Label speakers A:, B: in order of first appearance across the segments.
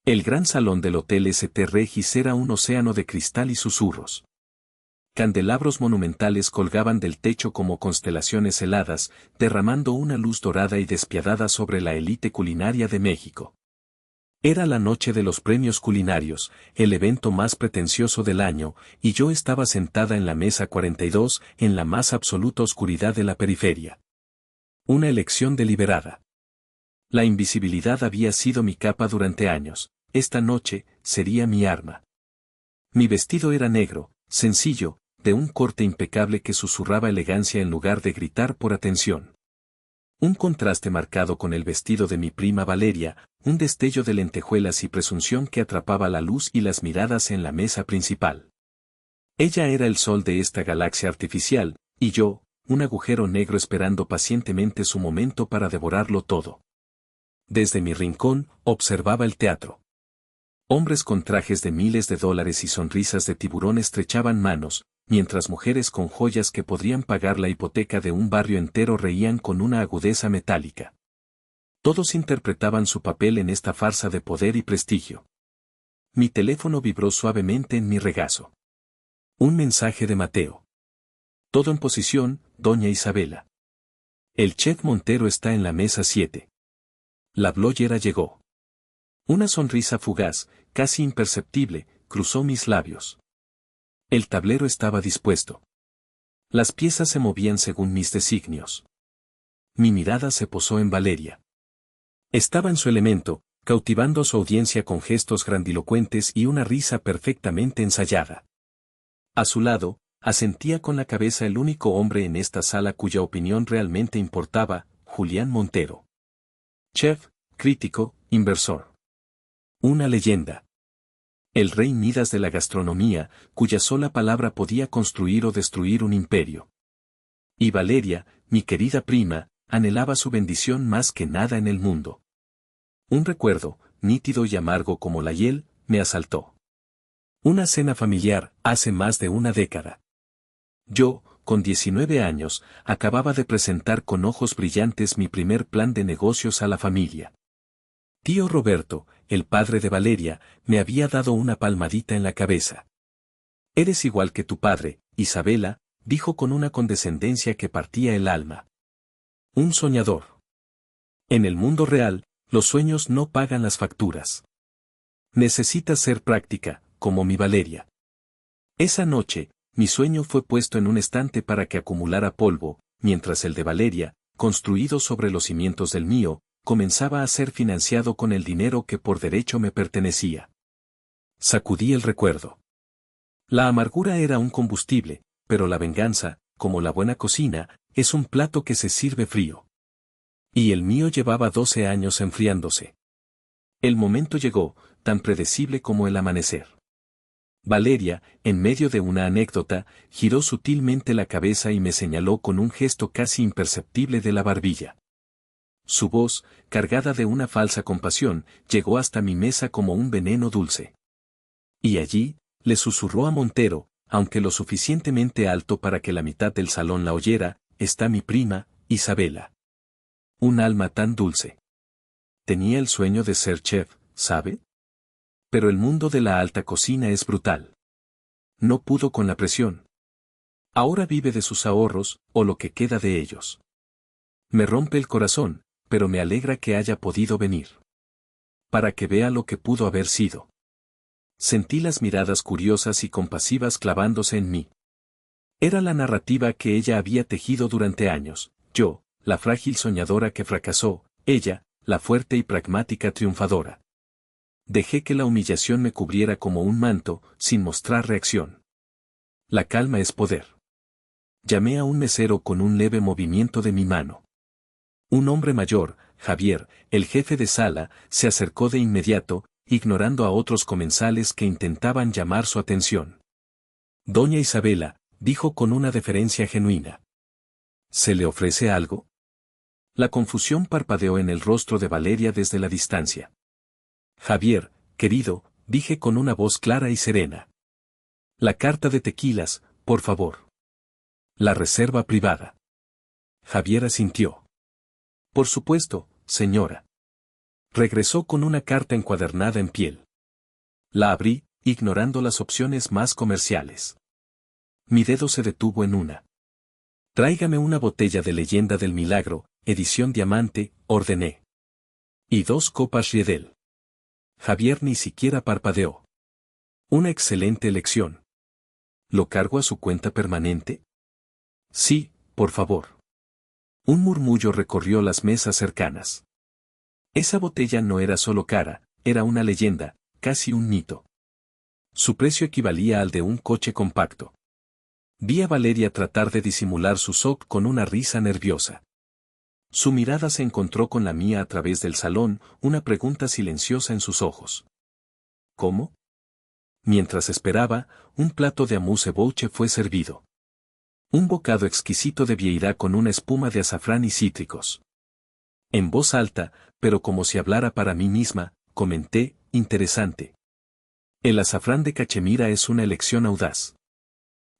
A: El gran salón del Hotel St. Regis era un océano de cristal y susurros. Candelabros monumentales colgaban del techo como constelaciones heladas, derramando una luz dorada y despiadada sobre la élite culinaria de México. Era la noche de los premios culinarios, el evento más pretencioso del año, y yo estaba sentada en la mesa 42, en la más absoluta oscuridad de la periferia. Una elección deliberada. La invisibilidad había sido mi capa durante años, esta noche sería mi arma. Mi vestido era negro, sencillo, de un corte impecable que susurraba elegancia en lugar de gritar por atención. Un contraste marcado con el vestido de mi prima Valeria, un destello de lentejuelas y presunción que atrapaba la luz y las miradas en la mesa principal. Ella era el sol de esta galaxia artificial, y yo, un agujero negro esperando pacientemente su momento para devorarlo todo. Desde mi rincón, observaba el teatro. Hombres con trajes de miles de dólares y sonrisas de tiburón estrechaban manos, mientras mujeres con joyas que podrían pagar la hipoteca de un barrio entero reían con una agudeza metálica. Todos interpretaban su papel en esta farsa de poder y prestigio. Mi teléfono vibró suavemente en mi regazo. Un mensaje de Mateo. Todo en posición, doña Isabela. El chef Montero está en la mesa 7. La bloguera llegó. Una sonrisa fugaz, casi imperceptible, cruzó mis labios. El tablero estaba dispuesto. Las piezas se movían según mis designios. Mi mirada se posó en Valeria. Estaba en su elemento, cautivando a su audiencia con gestos grandilocuentes y una risa perfectamente ensayada. A su lado, asentía con la cabeza el único hombre en esta sala cuya opinión realmente importaba, Julián Montero. Chef, crítico, inversor. Una leyenda. El rey Midas de la gastronomía, cuya sola palabra podía construir o destruir un imperio. Y Valeria, mi querida prima, anhelaba su bendición más que nada en el mundo. Un recuerdo, nítido y amargo como la hiel, me asaltó. Una cena familiar, hace más de una década. Yo, con 19 años, acababa de presentar con ojos brillantes mi primer plan de negocios a la familia. Tío Roberto, el padre de Valeria, me había dado una palmadita en la cabeza. Eres igual que tu padre, Isabela, dijo con una condescendencia que partía el alma. Un soñador. En el mundo real, los sueños no pagan las facturas. Necesitas ser práctica, como mi Valeria. Esa noche, mi sueño fue puesto en un estante para que acumulara polvo, mientras el de Valeria, construido sobre los cimientos del mío, comenzaba a ser financiado con el dinero que por derecho me pertenecía. Sacudí el recuerdo. La amargura era un combustible, pero la venganza, como la buena cocina, es un plato que se sirve frío. Y el mío llevaba 12 años enfriándose. El momento llegó, tan predecible como el amanecer. Valeria, en medio de una anécdota, giró sutilmente la cabeza y me señaló con un gesto casi imperceptible de la barbilla. Su voz, cargada de una falsa compasión, llegó hasta mi mesa como un veneno dulce. Y allí, le susurró a Montero, aunque lo suficientemente alto para que la mitad del salón la oyera, está mi prima, Isabela. Un alma tan dulce. Tenía el sueño de ser chef, ¿sabe? Pero el mundo de la alta cocina es brutal. No pudo con la presión. Ahora vive de sus ahorros, o lo que queda de ellos. Me rompe el corazón, pero me alegra que haya podido venir. Para que vea lo que pudo haber sido. Sentí las miradas curiosas y compasivas clavándose en mí. Era la narrativa que ella había tejido durante años, yo, la frágil soñadora que fracasó, ella, la fuerte y pragmática triunfadora. Dejé que la humillación me cubriera como un manto, sin mostrar reacción. La calma es poder. Llamé a un mesero con un leve movimiento de mi mano. Un hombre mayor, Javier, el jefe de sala, se acercó de inmediato, ignorando a otros comensales que intentaban llamar su atención. Doña Isabela, dijo con una deferencia genuina. ¿Se le ofrece algo? La confusión parpadeó en el rostro de Valeria desde la distancia. Javier, querido, dije con una voz clara y serena. La carta de tequilas, por favor. La reserva privada. Javier asintió. Por supuesto, señora. Regresó con una carta encuadernada en piel. La abrí, ignorando las opciones más comerciales. Mi dedo se detuvo en una. Tráigame una botella de Leyenda del Milagro, edición diamante, ordené. Y 2 copas Riedel. Javier ni siquiera parpadeó. Una excelente elección. ¿Lo cargo a su cuenta permanente? Sí, por favor. Un murmullo recorrió las mesas cercanas. Esa botella no era solo cara, era una leyenda, casi un mito. Su precio equivalía al de un coche compacto. Vi a Valeria tratar de disimular su shock con una risa nerviosa. Su mirada se encontró con la mía a través del salón, una pregunta silenciosa en sus ojos. ¿Cómo? Mientras esperaba, un plato de amuse bouche fue servido. Un bocado exquisito de vieira con una espuma de azafrán y cítricos. En voz alta, pero como si hablara para mí misma, comenté, interesante. El azafrán de cachemira es una elección audaz.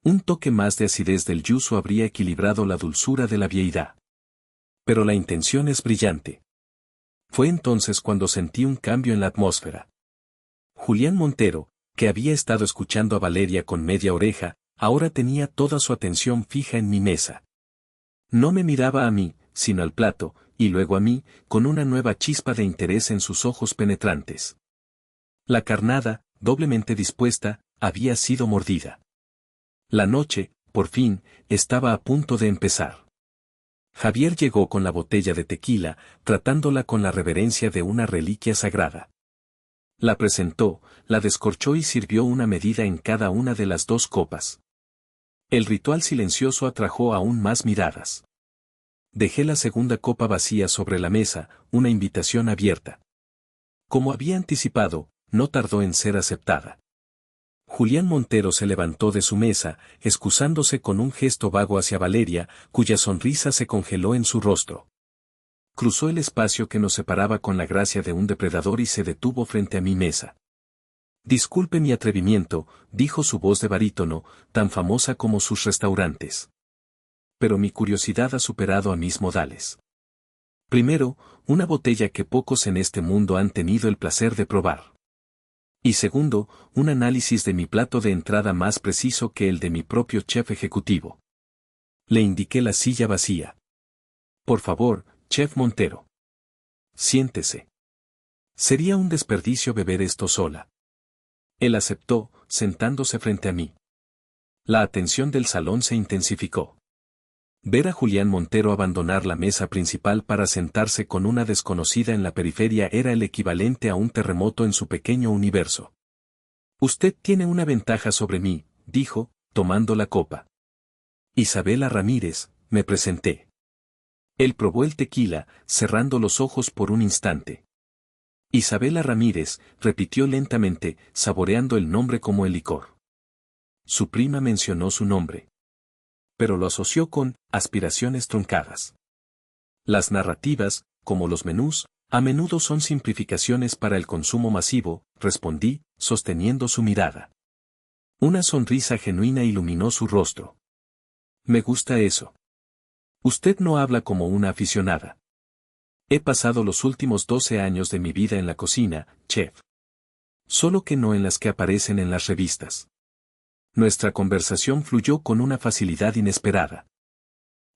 A: Un toque más de acidez del yuzu habría equilibrado la dulzura de la vieira. Pero la intención es brillante. Fue entonces cuando sentí un cambio en la atmósfera. Julián Montero, que había estado escuchando a Valeria con media oreja, ahora tenía toda su atención fija en mi mesa. No me miraba a mí, sino al plato, y luego a mí, con una nueva chispa de interés en sus ojos penetrantes. La carnada, doblemente dispuesta, había sido mordida. La noche, por fin, estaba a punto de empezar. Javier llegó con la botella de tequila, tratándola con la reverencia de una reliquia sagrada. La presentó, la descorchó y sirvió una medida en cada una de las 2 copas. El ritual silencioso atrajo aún más miradas. Dejé la segunda copa vacía sobre la mesa, una invitación abierta. Como había anticipado, no tardó en ser aceptada. Julián Montero se levantó de su mesa, excusándose con un gesto vago hacia Valeria, cuya sonrisa se congeló en su rostro. Cruzó el espacio que nos separaba con la gracia de un depredador y se detuvo frente a mi mesa. Disculpe mi atrevimiento, dijo su voz de barítono, tan famosa como sus restaurantes. Pero mi curiosidad ha superado a mis modales. Primero, una botella que pocos en este mundo han tenido el placer de probar. Y segundo, un análisis de mi plato de entrada más preciso que el de mi propio chef ejecutivo. Le indiqué la silla vacía. Por favor, chef Montero. Siéntese. Sería un desperdicio beber esto sola. Él aceptó, sentándose frente a mí. La atención del salón se intensificó. Ver a Julián Montero abandonar la mesa principal para sentarse con una desconocida en la periferia era el equivalente a un terremoto en su pequeño universo. Usted tiene una ventaja sobre mí, dijo, tomando la copa. Isabela Ramírez, me presenté. Él probó el tequila, cerrando los ojos por un instante. Isabela Ramírez, repitió lentamente, saboreando el nombre como el licor. Su prima mencionó su nombre. Pero lo asoció con aspiraciones truncadas. Las narrativas, como los menús, a menudo son simplificaciones para el consumo masivo, respondí, sosteniendo su mirada. Una sonrisa genuina iluminó su rostro. Me gusta eso. Usted no habla como una aficionada. He pasado los últimos 12 años de mi vida en la cocina, chef. Solo que no en las que aparecen en las revistas. Nuestra conversación fluyó con una facilidad inesperada.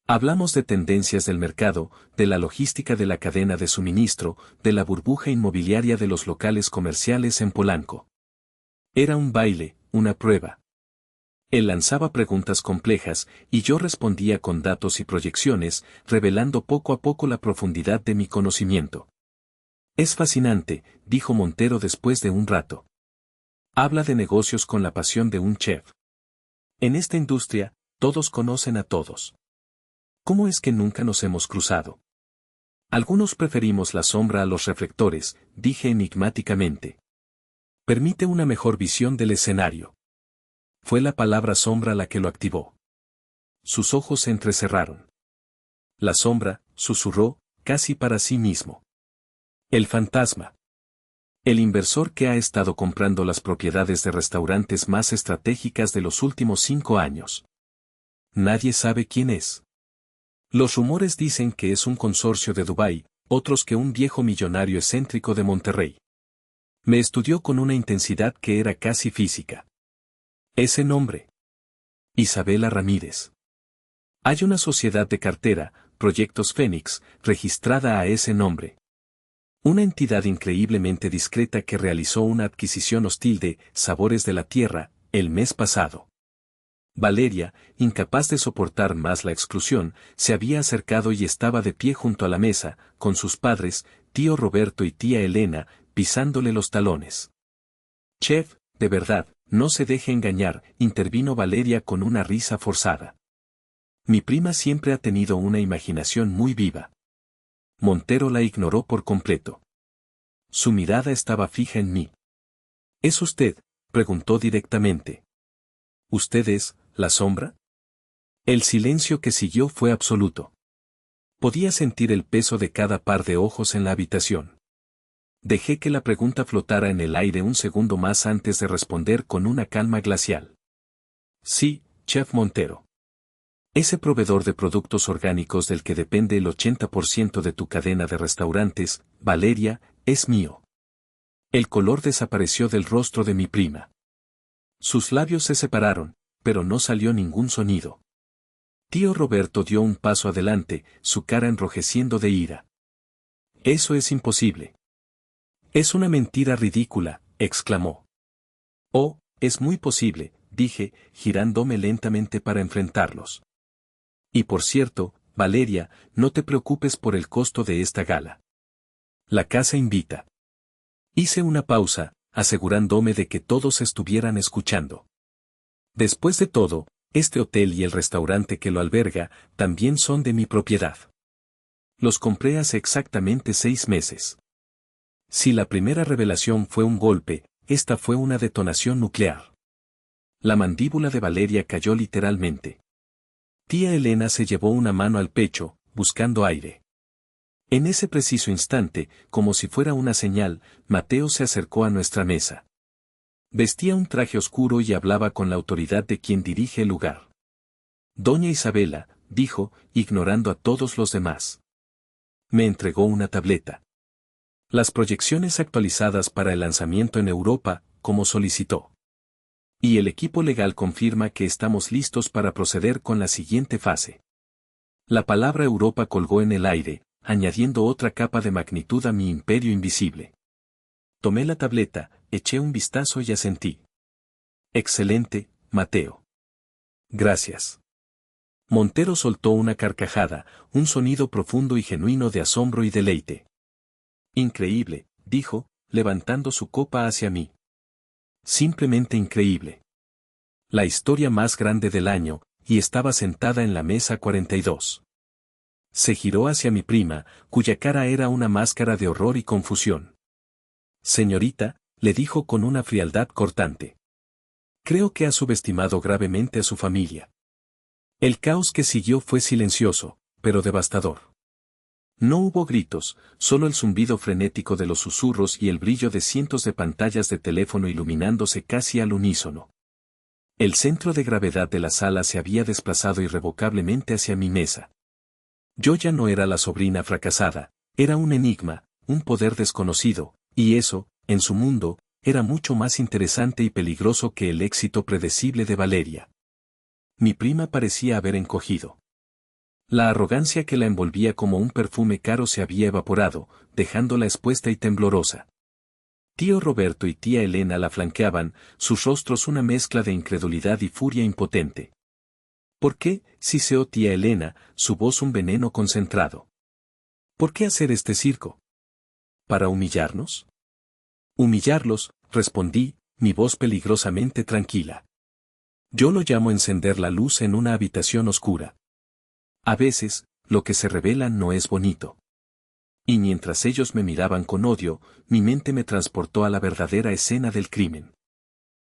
A: Hablamos de tendencias del mercado, de la logística de la cadena de suministro, de la burbuja inmobiliaria de los locales comerciales en Polanco. Era un baile, una prueba. Él lanzaba preguntas complejas, y yo respondía con datos y proyecciones, revelando poco a poco la profundidad de mi conocimiento. Es fascinante, dijo Montero después de un rato. Habla de negocios con la pasión de un chef. En esta industria, todos conocen a todos. ¿Cómo es que nunca nos hemos cruzado? Algunos preferimos la sombra a los reflectores, dije enigmáticamente. Permite una mejor visión del escenario. Fue la palabra sombra la que lo activó. Sus ojos se entrecerraron. La sombra, susurró, casi para sí mismo. El fantasma. El inversor que ha estado comprando las propiedades de restaurantes más estratégicas de los últimos 5 años. Nadie sabe quién es. Los rumores dicen que es un consorcio de Dubái, otros que un viejo millonario excéntrico de Monterrey. Me estudió con una intensidad que era casi física. Ese nombre. Isabela Ramírez. Hay una sociedad de cartera, Proyectos Fénix, registrada a ese nombre. Una entidad increíblemente discreta que realizó una adquisición hostil de Sabores de la Tierra el mes pasado. Valeria, incapaz de soportar más la exclusión, se había acercado y estaba de pie junto a la mesa, con sus padres, tío Roberto y tía Elena, pisándole los talones. Chef, de verdad, no se deje engañar, intervino Valeria con una risa forzada. Mi prima siempre ha tenido una imaginación muy viva. Montero la ignoró por completo. Su mirada estaba fija en mí. ¿Es usted?, preguntó directamente. ¿Usted es la sombra? El silencio que siguió fue absoluto. Podía sentir el peso de cada par de ojos en la habitación. Dejé que la pregunta flotara en el aire un segundo más antes de responder con una calma glacial. Sí, Chef Montero. Ese proveedor de productos orgánicos del que depende el 80% de tu cadena de restaurantes, Valeria, es mío. El color desapareció del rostro de mi prima. Sus labios se separaron, pero no salió ningún sonido. Tío Roberto dio un paso adelante, su cara enrojeciendo de ira. Eso es imposible. Es una mentira ridícula, exclamó. Oh, es muy posible, dije, girándome lentamente para enfrentarlos. Y por cierto, Valeria, no te preocupes por el costo de esta gala. La casa invita. Hice una pausa, asegurándome de que todos estuvieran escuchando. Después de todo, este hotel y el restaurante que lo alberga también son de mi propiedad. Los compré hace exactamente 6 meses. Si la primera revelación fue un golpe, esta fue una detonación nuclear. La mandíbula de Valeria cayó literalmente. Tía Elena se llevó una mano al pecho, buscando aire. En ese preciso instante, como si fuera una señal, Mateo se acercó a nuestra mesa. Vestía un traje oscuro y hablaba con la autoridad de quien dirige el lugar. Doña Isabela, dijo, ignorando a todos los demás. Me entregó una tableta. Las proyecciones actualizadas para el lanzamiento en Europa, como solicitó. Y el equipo legal confirma que estamos listos para proceder con la siguiente fase. La palabra Europa colgó en el aire, añadiendo otra capa de magnitud a mi imperio invisible. Tomé la tableta, eché un vistazo y asentí. Excelente, Mateo. Gracias. Montero soltó una carcajada, un sonido profundo y genuino de asombro y deleite. Increíble, dijo, levantando su copa hacia mí. Simplemente increíble. La historia más grande del año, y estaba sentada en la mesa 42. Se giró hacia mi prima, cuya cara era una máscara de horror y confusión. Señorita, le dijo con una frialdad cortante. Creo que ha subestimado gravemente a su familia. El caos que siguió fue silencioso, pero devastador. No hubo gritos, solo el zumbido frenético de los susurros y el brillo de cientos de pantallas de teléfono iluminándose casi al unísono. El centro de gravedad de la sala se había desplazado irrevocablemente hacia mi mesa. Yo ya no era la sobrina fracasada, era un enigma, un poder desconocido, y eso, en su mundo, era mucho más interesante y peligroso que el éxito predecible de Valeria. Mi prima parecía haber encogido. La arrogancia que la envolvía como un perfume caro se había evaporado, dejándola expuesta y temblorosa. Tío Roberto y tía Elena la flanqueaban, sus rostros una mezcla de incredulidad y furia impotente. ¿Por qué, siseó tía Elena, su voz un veneno concentrado? ¿Por qué hacer este circo? ¿Para humillarnos? Humillarlos, respondí, mi voz peligrosamente tranquila. Yo lo llamo encender la luz en una habitación oscura. A veces, lo que se revela no es bonito. Y mientras ellos me miraban con odio, mi mente me transportó a la verdadera escena del crimen.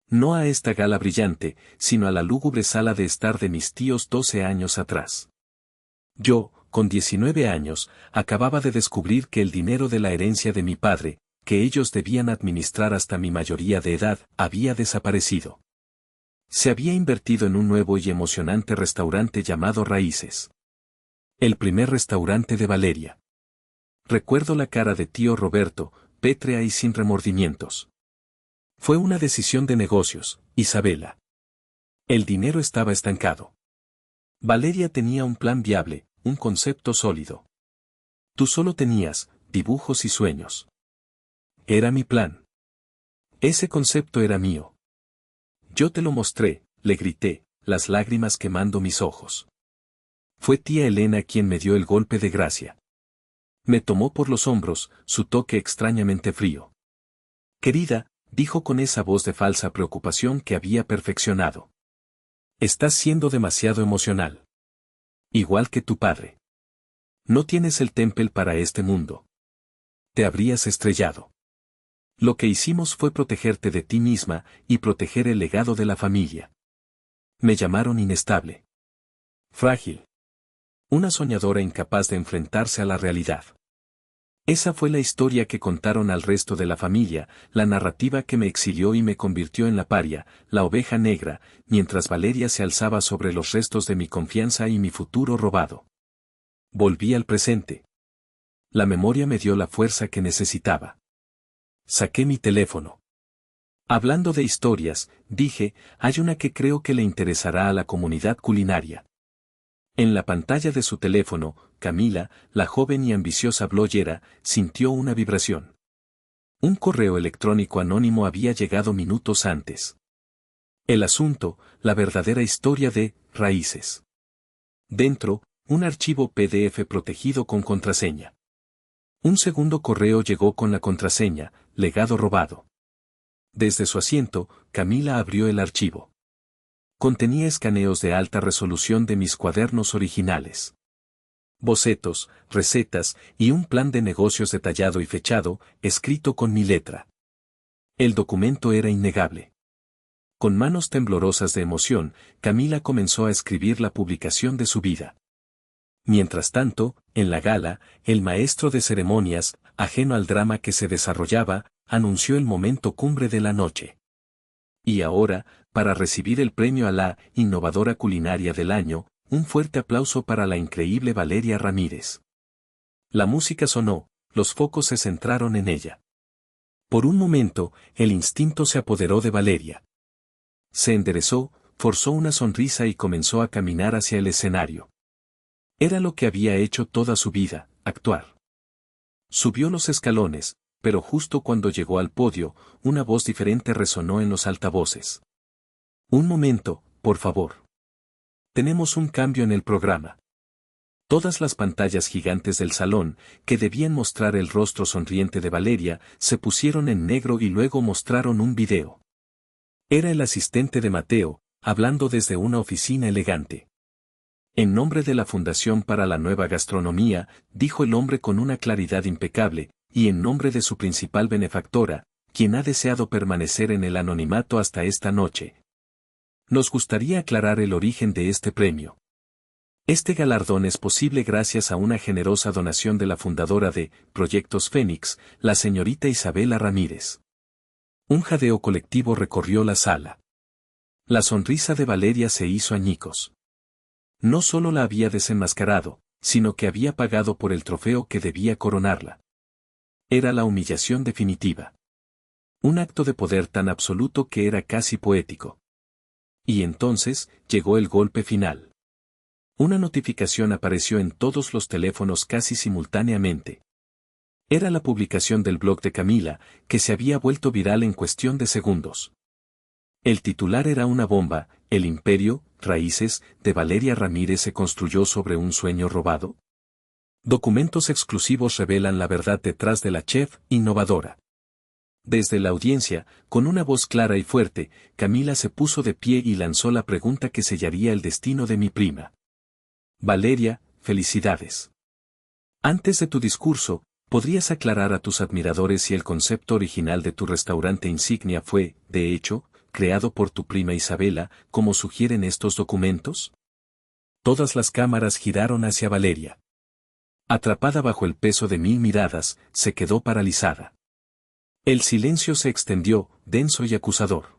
A: No a esta gala brillante, sino a la lúgubre sala de estar de mis tíos 12 años atrás. Yo, con 19 años, acababa de descubrir que el dinero de la herencia de mi padre, que ellos debían administrar hasta mi mayoría de edad, había desaparecido. Se había invertido en un nuevo y emocionante restaurante llamado Raíces. El primer restaurante de Valeria. Recuerdo la cara de tío Roberto, pétrea y sin remordimientos. Fue una decisión de negocios, Isabela. El dinero estaba estancado. Valeria tenía un plan viable, un concepto sólido. Tú solo tenías dibujos y sueños. Era mi plan. Ese concepto era mío. Yo te lo mostré, le grité, las lágrimas quemando mis ojos. Fue tía Elena quien me dio el golpe de gracia. Me tomó por los hombros, su toque extrañamente frío. Querida, dijo con esa voz de falsa preocupación que había perfeccionado. Estás siendo demasiado emocional. Igual que tu padre. No tienes el temple para este mundo. Te habrías estrellado. Lo que hicimos fue protegerte de ti misma y proteger el legado de la familia. Me llamaron inestable. Frágil. Una soñadora incapaz de enfrentarse a la realidad. Esa fue la historia que contaron al resto de la familia, la narrativa que me exilió y me convirtió en la paria, la oveja negra, mientras Valeria se alzaba sobre los restos de mi confianza y mi futuro robado. Volví al presente. La memoria me dio la fuerza que necesitaba. Saqué mi teléfono. Hablando de historias, dije, hay una que creo que le interesará a la comunidad culinaria. En la pantalla de su teléfono, Camila, la joven y ambiciosa bloguera, sintió una vibración. Un correo electrónico anónimo había llegado minutos antes. El asunto, la verdadera historia de Raíces. Dentro, un archivo PDF protegido con contraseña. Un segundo correo llegó con la contraseña, legado robado. Desde su asiento, Camila abrió el archivo. Contenía escaneos de alta resolución de mis cuadernos originales. Bocetos, recetas y un plan de negocios detallado y fechado, escrito con mi letra. El documento era innegable. Con manos temblorosas de emoción, Camila comenzó a escribir la publicación de su vida. Mientras tanto, en la gala, el maestro de ceremonias, ajeno al drama que se desarrollaba, anunció el momento cumbre de la noche. Y ahora, para recibir el premio a la innovadora culinaria del año, un fuerte aplauso para la increíble Valeria Ramírez. La música sonó, los focos se centraron en ella. Por un momento, el instinto se apoderó de Valeria. Se enderezó, forzó una sonrisa y comenzó a caminar hacia el escenario. Era lo que había hecho toda su vida, actuar. Subió los escalones, pero justo cuando llegó al podio, una voz diferente resonó en los altavoces. Un momento, por favor. Tenemos un cambio en el programa. Todas las pantallas gigantes del salón, que debían mostrar el rostro sonriente de Valeria, se pusieron en negro y luego mostraron un video. Era el asistente de Mateo, hablando desde una oficina elegante. En nombre de la Fundación para la Nueva Gastronomía, dijo el hombre con una claridad impecable, y en nombre de su principal benefactora, quien ha deseado permanecer en el anonimato hasta esta noche. Nos gustaría aclarar el origen de este premio. Este galardón es posible gracias a una generosa donación de la fundadora de Proyectos Fénix, la señorita Isabela Ramírez. Un jadeo colectivo recorrió la sala. La sonrisa de Valeria se hizo añicos. No solo la había desenmascarado, sino que había pagado por el trofeo que debía coronarla. Era la humillación definitiva. Un acto de poder tan absoluto que era casi poético. Y entonces, llegó el golpe final. Una notificación apareció en todos los teléfonos casi simultáneamente. Era la publicación del blog de Camila, que se había vuelto viral en cuestión de segundos. El titular era una bomba: ¿el imperio, Raíces, de Valeria Ramírez se construyó sobre un sueño robado? Documentos exclusivos revelan la verdad detrás de la chef innovadora. Desde la audiencia, con una voz clara y fuerte, Camila se puso de pie y lanzó la pregunta que sellaría el destino de mi prima. Valeria, felicidades. Antes de tu discurso, ¿podrías aclarar a tus admiradores si el concepto original de tu restaurante insignia fue, de hecho, creado por tu prima Isabela, como sugieren estos documentos? Todas las cámaras giraron hacia Valeria. Atrapada bajo el peso de 1000 miradas, se quedó paralizada. El silencio se extendió, denso y acusador.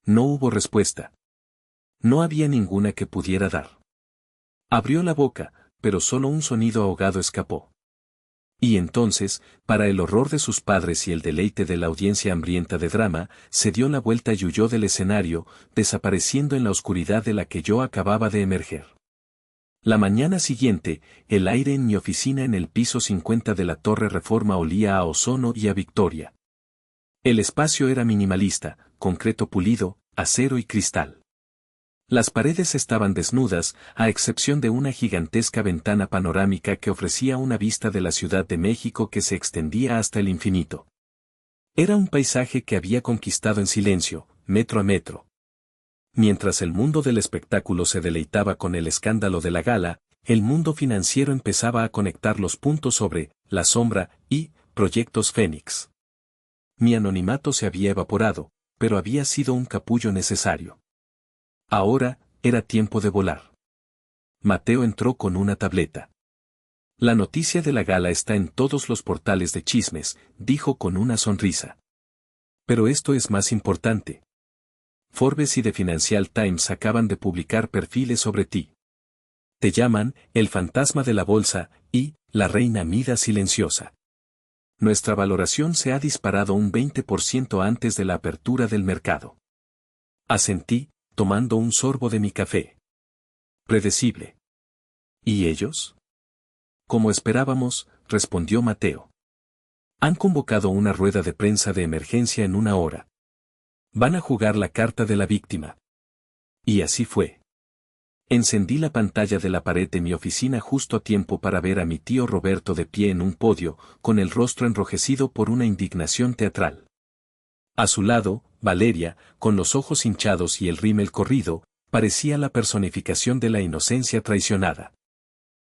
A: No hubo respuesta. No había ninguna que pudiera dar. Abrió la boca, pero solo un sonido ahogado escapó. Y entonces, para el horror de sus padres y el deleite de la audiencia hambrienta de drama, se dio la vuelta y huyó del escenario, desapareciendo en la oscuridad de la que yo acababa de emerger. La mañana siguiente, el aire en mi oficina en el piso 50 de la Torre Reforma olía a ozono y a victoria. El espacio era minimalista, concreto pulido, acero y cristal. Las paredes estaban desnudas, a excepción de una gigantesca ventana panorámica que ofrecía una vista de la Ciudad de México que se extendía hasta el infinito. Era un paisaje que había conquistado en silencio, metro a metro. Mientras el mundo del espectáculo se deleitaba con el escándalo de la gala, el mundo financiero empezaba a conectar los puntos sobre La Sombra y Proyectos Fénix. Mi anonimato se había evaporado, pero había sido un capullo necesario. Ahora, era tiempo de volar. Mateo entró con una tableta. La noticia de la gala está en todos los portales de chismes, dijo con una sonrisa. Pero esto es más importante. Forbes y The Financial Times acaban de publicar perfiles sobre ti. Te llaman, el fantasma de la bolsa, y, la reina Mida silenciosa. Nuestra valoración se ha disparado un 20% antes de la apertura del mercado. Asentí, tomando un sorbo de mi café. Predecible. ¿Y ellos? Como esperábamos, respondió Mateo. Han convocado una rueda de prensa de emergencia en una hora. Van a jugar la carta de la víctima. Y así fue. Encendí la pantalla de la pared de mi oficina justo a tiempo para ver a mi tío Roberto de pie en un podio, con el rostro enrojecido por una indignación teatral. A su lado, Valeria, con los ojos hinchados y el rímel corrido, parecía la personificación de la inocencia traicionada.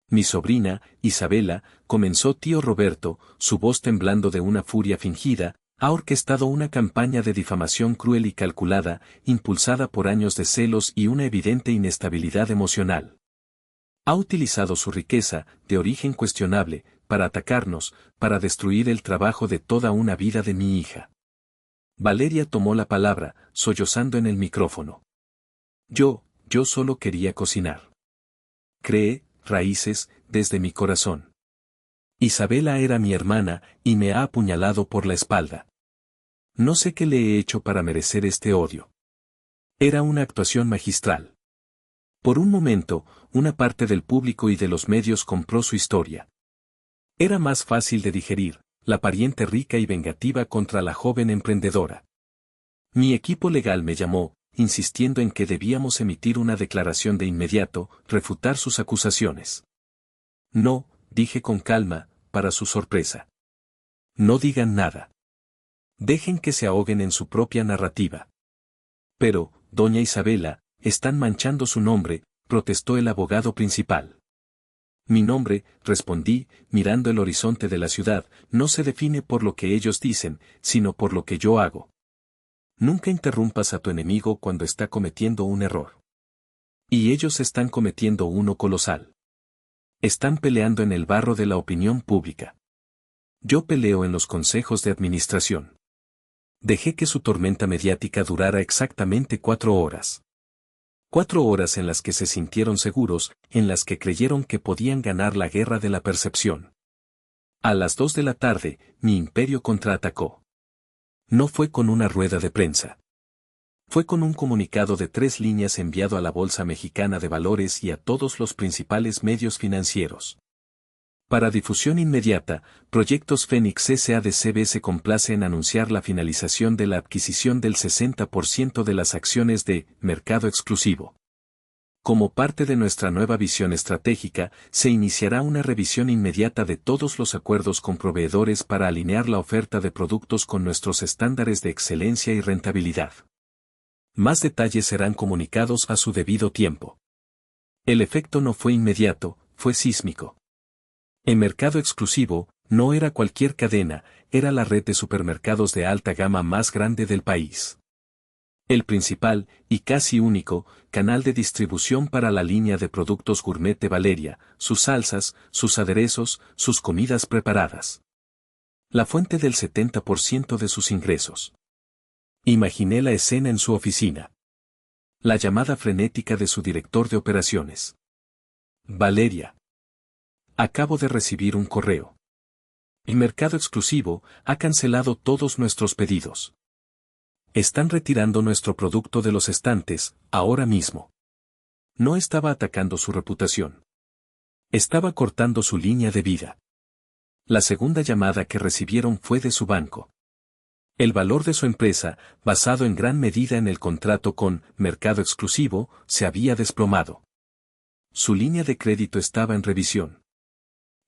A: Mi sobrina, Isabela, comenzó tío Roberto, su voz temblando de una furia fingida, ha orquestado una campaña de difamación cruel y calculada, impulsada por años de celos y una evidente inestabilidad emocional. Ha utilizado su riqueza, de origen cuestionable, para atacarnos, para destruir el trabajo de toda una vida de mi hija. Valeria tomó la palabra, sollozando en el micrófono. Yo solo quería cocinar. Creé, raíces, desde mi corazón. Isabela era mi hermana, y me ha apuñalado por la espalda. No sé qué le he hecho para merecer este odio. Era una actuación magistral. Por un momento, una parte del público y de los medios compró su historia. Era más fácil de digerir, la pariente rica y vengativa contra la joven emprendedora. Mi equipo legal me llamó, insistiendo en que debíamos emitir una declaración de inmediato, refutar sus acusaciones. No, dije con calma, para su sorpresa. No digan nada. Dejen que se ahoguen en su propia narrativa. Pero, doña Isabela, están manchando su nombre, protestó el abogado principal. Mi nombre, respondí, mirando el horizonte de la ciudad, no se define por lo que ellos dicen, sino por lo que yo hago. Nunca interrumpas a tu enemigo cuando está cometiendo un error. Y ellos están cometiendo uno colosal. Están peleando en el barro de la opinión pública. Yo peleo en los consejos de administración. Dejé que su tormenta mediática durara exactamente 4 horas. 4 horas en las que se sintieron seguros, en las que creyeron que podían ganar la guerra de la percepción. A las 2 de la tarde, mi imperio contraatacó. No fue con una rueda de prensa. Fue con un comunicado de 3 líneas enviado a la Bolsa Mexicana de Valores y a todos los principales medios financieros. Para difusión inmediata, Proyectos Fénix S.A.D.C.B. se complace en anunciar la finalización de la adquisición del 60% de las acciones de Mercado Exclusivo. Como parte de nuestra nueva visión estratégica, se iniciará una revisión inmediata de todos los acuerdos con proveedores para alinear la oferta de productos con nuestros estándares de excelencia y rentabilidad. Más detalles serán comunicados a su debido tiempo. El efecto no fue inmediato, fue sísmico. En Mercado Exclusivo, no era cualquier cadena, era la red de supermercados de alta gama más grande del país. El principal, y casi único, canal de distribución para la línea de productos gourmet de Valeria, sus salsas, sus aderezos, sus comidas preparadas. La fuente del 70% de sus ingresos. Imaginé la escena en su oficina. La llamada frenética de su director de operaciones. Valeria. Acabo de recibir un correo. El mercado exclusivo ha cancelado todos nuestros pedidos. Están retirando nuestro producto de los estantes, ahora mismo. No estaba atacando su reputación. Estaba cortando su línea de vida. La segunda llamada que recibieron fue de su banco. El valor de su empresa, basado en gran medida en el contrato con Mercado Exclusivo, se había desplomado. Su línea de crédito estaba en revisión.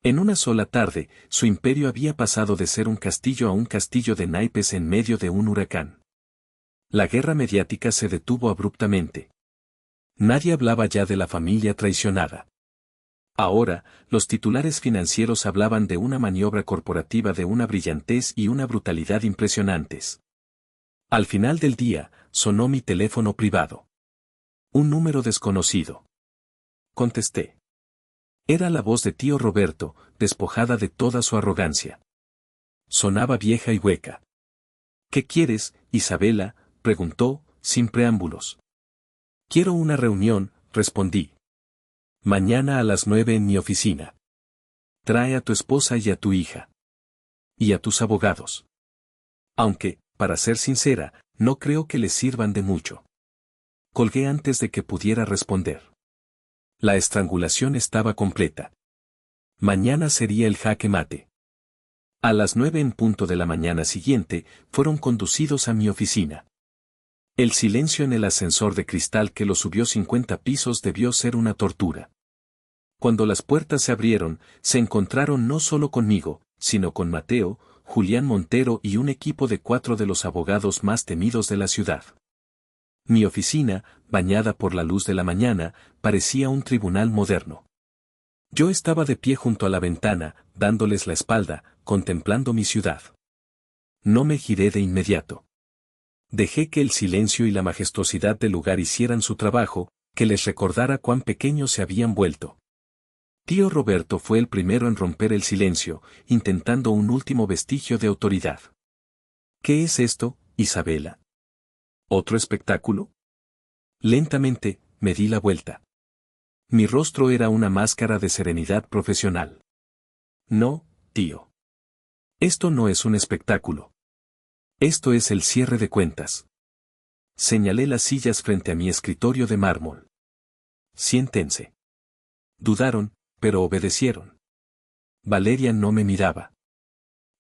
A: En una sola tarde, su imperio había pasado de ser un castillo a un castillo de naipes en medio de un huracán. La guerra mediática se detuvo abruptamente. Nadie hablaba ya de la familia traicionada. Ahora, los titulares financieros hablaban de una maniobra corporativa de una brillantez y una brutalidad impresionantes. Al final del día, sonó mi teléfono privado. Un número desconocido. Contesté. Era la voz de tío Roberto, despojada de toda su arrogancia. Sonaba vieja y hueca. ¿Qué quieres, Isabela?, preguntó, sin preámbulos. Quiero una reunión, respondí. Mañana a las 9 en mi oficina. Trae a tu esposa y a tu hija. Y a tus abogados. Aunque, para ser sincera, no creo que les sirvan de mucho. Colgué antes de que pudiera responder. La estrangulación estaba completa. Mañana sería el jaque mate. A las 9 en punto de la mañana siguiente, fueron conducidos a mi oficina. El silencio en el ascensor de cristal que lo subió 50 pisos debió ser una tortura. Cuando las puertas se abrieron, se encontraron no solo conmigo, sino con Mateo, Julián Montero y un equipo de 4 de los abogados más temidos de la ciudad. Mi oficina, bañada por la luz de la mañana, parecía un tribunal moderno. Yo estaba de pie junto a la ventana, dándoles la espalda, contemplando mi ciudad. No me giré de inmediato. Dejé que el silencio y la majestuosidad del lugar hicieran su trabajo, que les recordara cuán pequeños se habían vuelto. Tío Roberto fue el primero en romper el silencio, intentando un último vestigio de autoridad. ¿Qué es esto, Isabela? ¿Otro espectáculo? Lentamente, me di la vuelta. Mi rostro era una máscara de serenidad profesional. No, tío. Esto no es un espectáculo. Esto es el cierre de cuentas. Señalé las sillas frente a mi escritorio de mármol. Siéntense. Dudaron, pero obedecieron. Valeria no me miraba.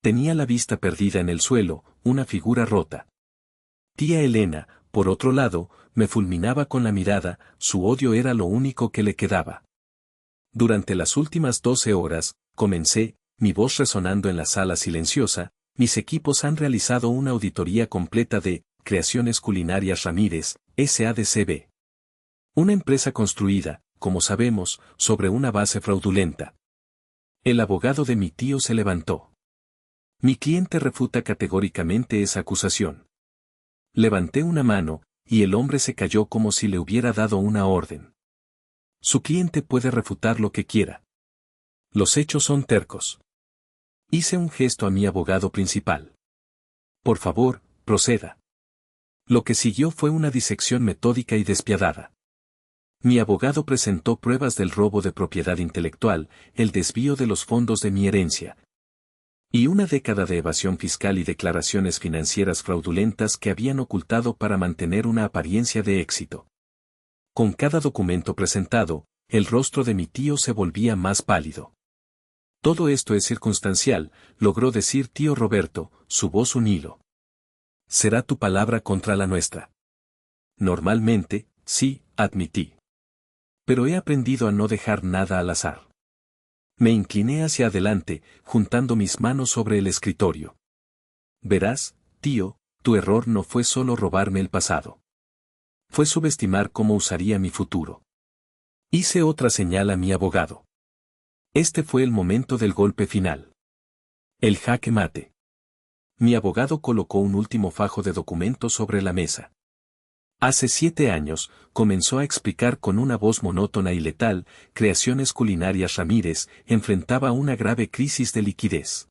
A: Tenía la vista perdida en el suelo, una figura rota. Tía Elena, por otro lado, me fulminaba con la mirada, su odio era lo único que le quedaba. Durante las últimas 12 horas, comencé, mi voz resonando en la sala silenciosa, mis equipos han realizado una auditoría completa de Creaciones Culinarias Ramírez, S.A.D.C.B. Una empresa construida, como sabemos, sobre una base fraudulenta. El abogado de mi tío se levantó. Mi cliente refuta categóricamente esa acusación. Levanté una mano, y el hombre se cayó como si le hubiera dado una orden. Su cliente puede refutar lo que quiera. Los hechos son tercos. Hice un gesto a mi abogado principal. Por favor, proceda. Lo que siguió fue una disección metódica y despiadada. Mi abogado presentó pruebas del robo de propiedad intelectual, el desvío de los fondos de mi herencia, y una década de evasión fiscal y declaraciones financieras fraudulentas que habían ocultado para mantener una apariencia de éxito. Con cada documento presentado, el rostro de mi tío se volvía más pálido. Todo esto es circunstancial, logró decir tío Roberto, su voz un hilo. Será tu palabra contra la nuestra. Normalmente, sí, admití. Pero he aprendido a no dejar nada al azar. Me incliné hacia adelante, juntando mis manos sobre el escritorio. Verás, tío, tu error no fue solo robarme el pasado. Fue subestimar cómo usaría mi futuro. Hice otra señal a mi abogado. Este fue el momento del golpe final. El jaque mate. Mi abogado colocó un último fajo de documentos sobre la mesa. Hace 7 años, comenzó a explicar con una voz monótona y letal, Creaciones Culinarias Ramírez enfrentaba una grave crisis de liquidez.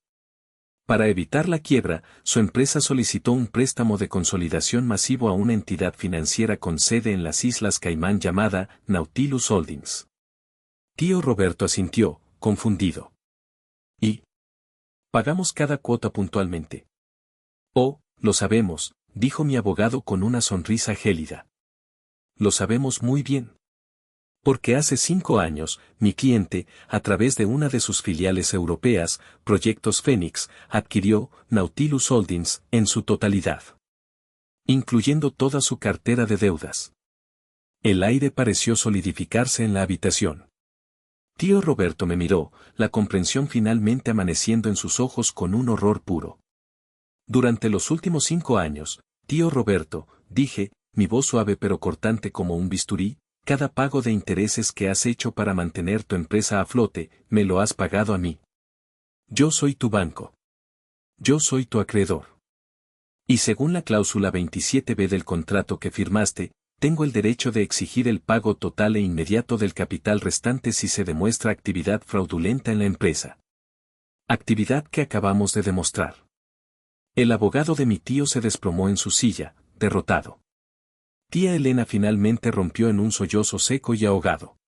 A: Para evitar la quiebra, su empresa solicitó un préstamo de consolidación masivo a una entidad financiera con sede en las Islas Caimán llamada Nautilus Holdings. Tío Roberto asintió, confundido. ¿Y Pagamos cada cuota puntualmente. Oh, lo sabemos, dijo mi abogado con una sonrisa gélida. Lo sabemos muy bien. Porque hace 5 años, mi cliente, a través de una de sus filiales europeas, Proyectos Fénix, adquirió Nautilus Holdings en su totalidad, incluyendo toda su cartera de deudas. El aire pareció solidificarse en la habitación. Tío Roberto me miró, la comprensión finalmente amaneciendo en sus ojos con un horror puro. Durante los últimos 5 años, tío Roberto, dije, mi voz suave pero cortante como un bisturí, cada pago de intereses que has hecho para mantener tu empresa a flote, me lo has pagado a mí. Yo soy tu banco. Yo soy tu acreedor. Y según la cláusula 27b del contrato que firmaste, tengo el derecho de exigir el pago total e inmediato del capital restante si se demuestra actividad fraudulenta en la empresa. Actividad que acabamos de demostrar. El abogado de mi tío se desplomó en su silla, derrotado. Tía Elena finalmente rompió en un sollozo seco y ahogado.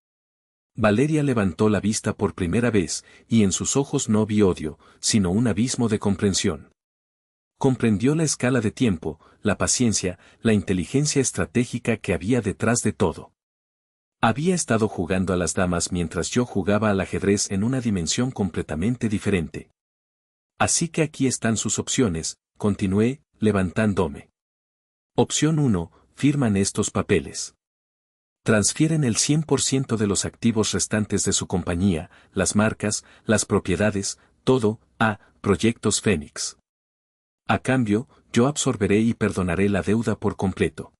A: Valeria levantó la vista por primera vez, y en sus ojos no vi odio, sino un abismo de comprensión. Comprendió la escala de tiempo, la paciencia, la inteligencia estratégica que había detrás de todo. Había estado jugando a las damas mientras yo jugaba al ajedrez en una dimensión completamente diferente. Así que aquí están sus opciones, continué, levantándome. Opción 1. Firman estos papeles. Transfieren el 100% de los activos restantes de su compañía, las marcas, las propiedades, todo, a Proyectos Fénix. A cambio, yo absorberé y perdonaré la deuda por completo.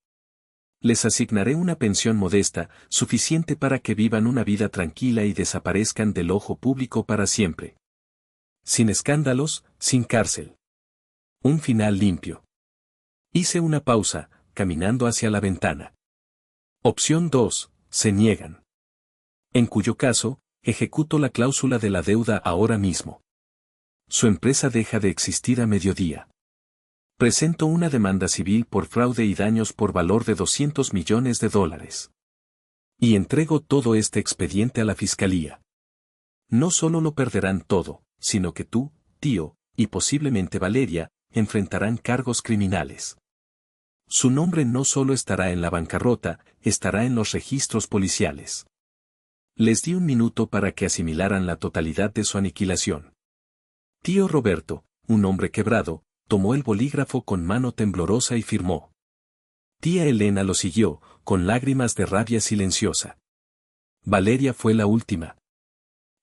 A: Les asignaré una pensión modesta, suficiente para que vivan una vida tranquila y desaparezcan del ojo público para siempre. Sin escándalos, sin cárcel. Un final limpio. Hice una pausa, caminando hacia la ventana. Opción 2. Se niegan. En cuyo caso, ejecuto la cláusula de la deuda ahora mismo. Su empresa deja de existir a mediodía. Presento una demanda civil por fraude y daños por valor de $200 millones. Y entrego todo este expediente a la fiscalía. No solo lo perderán todo, sino que tú, tío, y posiblemente Valeria, enfrentarán cargos criminales. Su nombre no solo estará en la bancarrota, estará en los registros policiales. Les di un minuto para que asimilaran la totalidad de su aniquilación. Tío Roberto, un hombre quebrado, tomó el bolígrafo con mano temblorosa y firmó. Tía Elena lo siguió, con lágrimas de rabia silenciosa. Valeria fue la última.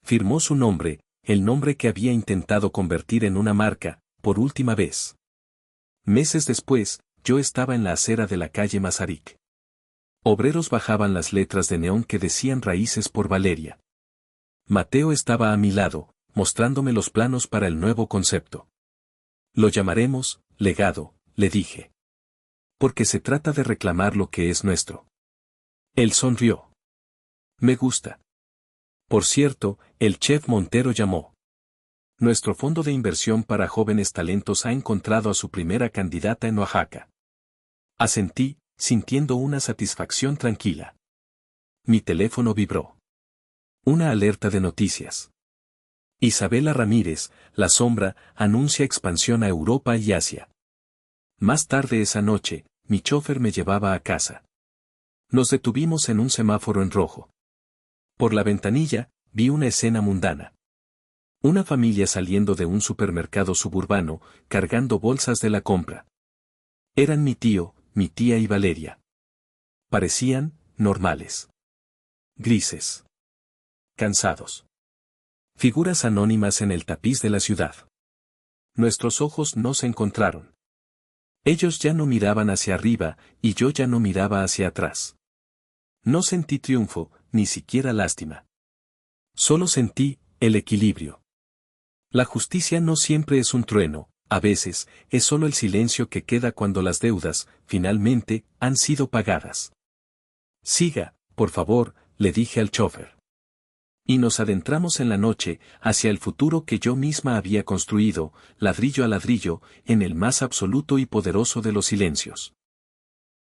A: Firmó su nombre, el nombre que había intentado convertir en una marca, por última vez. Meses después, yo estaba en la acera de la calle Masaryk. Obreros bajaban las letras de neón que decían Raíces por Valeria. Mateo estaba a mi lado, mostrándome los planos para el nuevo concepto. Lo llamaremos, legado, le dije. Porque se trata de reclamar lo que es nuestro. Él sonrió. Me gusta. Por cierto, el chef Montero llamó. Nuestro fondo de inversión para jóvenes talentos ha encontrado a su primera candidata en Oaxaca. Asentí, sintiendo una satisfacción tranquila. Mi teléfono vibró. Una alerta de noticias. Isabela Ramírez, La Sombra, anuncia expansión a Europa y Asia. Más tarde esa noche, mi chofer me llevaba a casa. Nos detuvimos en un semáforo en rojo. Por la ventanilla, vi una escena mundana. Una familia saliendo de un supermercado suburbano, cargando bolsas de la compra. Eran mi tío, mi tía y Valeria. Parecían normales. Grises. Cansados. Figuras anónimas en el tapiz de la ciudad. Nuestros ojos no se encontraron. Ellos ya no miraban hacia arriba, y yo ya no miraba hacia atrás. No sentí triunfo, ni siquiera lástima. Solo sentí el equilibrio. La justicia no siempre es un trueno, a veces, es solo el silencio que queda cuando las deudas, finalmente, han sido pagadas. Siga, por favor, le dije al chofer. Y nos adentramos en la noche, hacia el futuro que yo misma había construido, ladrillo a ladrillo, en el más absoluto y poderoso de los silencios.